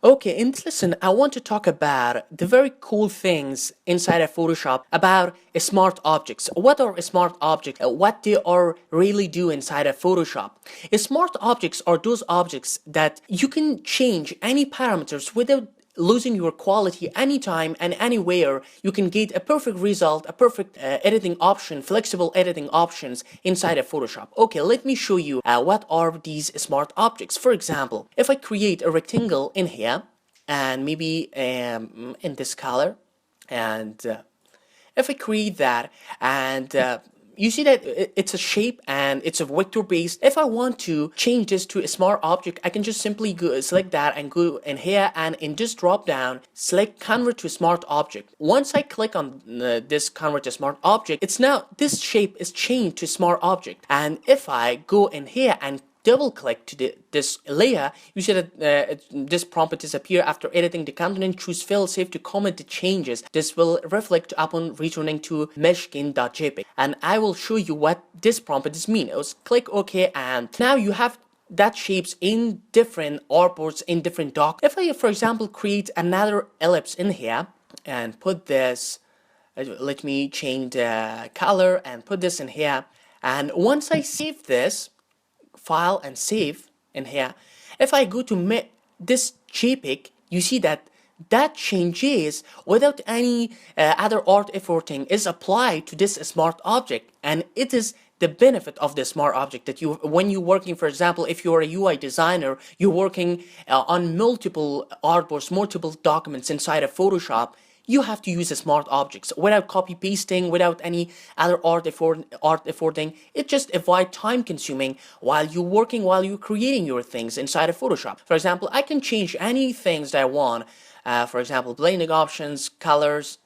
Okay, in this lesson, I want to talk about the very cool things inside of Photoshop about smart objects. What are smart objects? What they are really do inside of Photoshop? Smart objects are those objects that you can change any parameters without losing your quality anytime and anywhere. You can get a perfect result, a perfect editing option, flexible editing options inside of Photoshop. Okay, let me show you what are these smart objects. For example, if I create a rectangle in here and maybe in this color, and if I create that and you see that it's a shape and it's a vector based. If I want to change this to a smart object, I can just simply go select that and go in here and in this drop down select convert to smart object. Once I click on this convert to smart object, it's now this shape is changed to smart object. And if I go in here and double click to this layer, you see that this prompt will disappear after editing the content. Choose fill save to comment the changes. This will reflect upon returning to meshkin.jpg. And I will show you what this prompt means. Click OK, and now you have that shapes in different artboards, in different docs. If I, for example, create another ellipse in here and put this, let me change the color and put this in here. And once I save this file and save in here, if I go to this JPEG, you see that changes without any other art efforting is applied to this smart object. And it is the benefit of the smart object that you, when you're working, for example, if you're a UI designer, you're working on multiple artboards, multiple documents inside of Photoshop, you have to use the smart objects without copy pasting, without any other art efforting. It just avoid time consuming while you're working, while you're creating your things inside of Photoshop. For example, I can change any things that I want. For example, blending options, colors,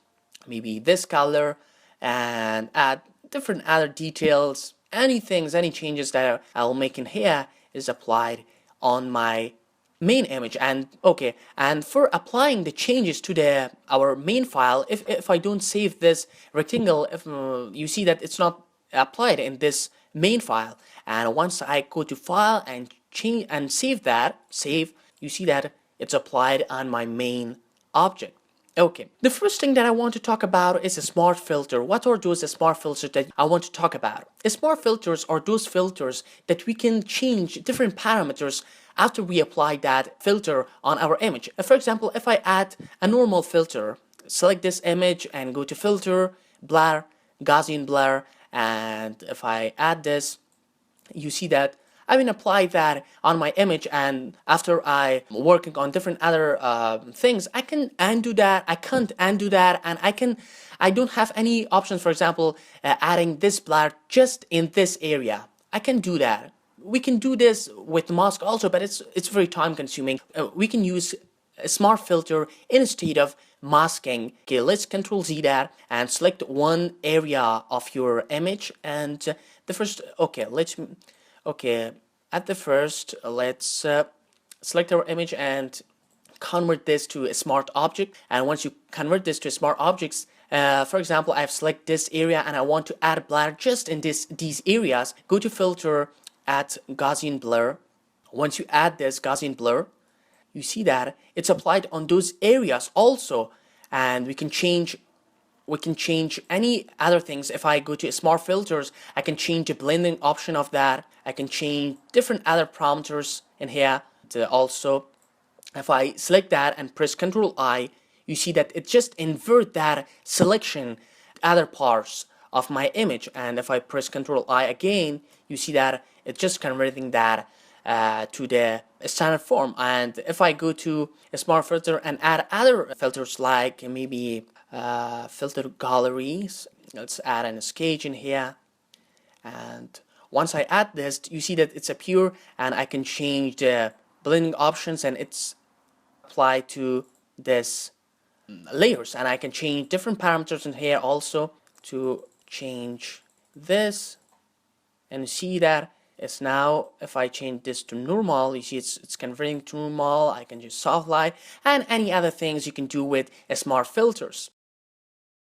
maybe this color, and add different other details. Any changes that I'll make in here is applied on my main image. And okay, and for applying the changes to our main file, if I don't save this rectangle, if you see that it's not applied in this main file, and once I go to file and change and save, you see that it's applied on my main object. Okay, the first thing that I want to talk about is a smart filter. What are those smart filters that I want to talk about? Smart filters are those filters that we can change different parameters after we apply that filter on our image. For example, if I add a normal filter, select this image and go to filter, blur, Gaussian blur, and if I add this, you see that I will apply that on my image, and after I working on different other things, I can undo that, I can't undo that, and I don't have any options. For example, adding this blur just in this area, I can do that. We can do this with mask also, but it's very time consuming. We can use a smart filter instead of masking. Okay, let's Control Z that and select one area of your image, and the first, okay, at the first, let's select our image and convert this to a smart object. And once you convert this to smart objects, for example, I've selected this area and I want to add blur just in these areas. Go to filter, add Gaussian blur. Once you add this Gaussian blur, you see that it's applied on those areas also, and we can change any other things. If I go to smart filters, I can change the blending option of that. I can change different other parameters in here. Also, if I select that and press Ctrl I, you see that it just invert that selection other parts of my image. And if I press Ctrl I again, you see that it's just converting that to the standard form. And if I go to a smart filter and add other filters like maybe filter galleries, let's add an sketch in here, and once I add this, you see that it's appear, and I can change the blending options and it's applied to this layers, and I can change different parameters in here also to change this, and you see that it's now, if I change this to normal, you see it's converting to normal. I can just soft light and any other things you can do with smart filters.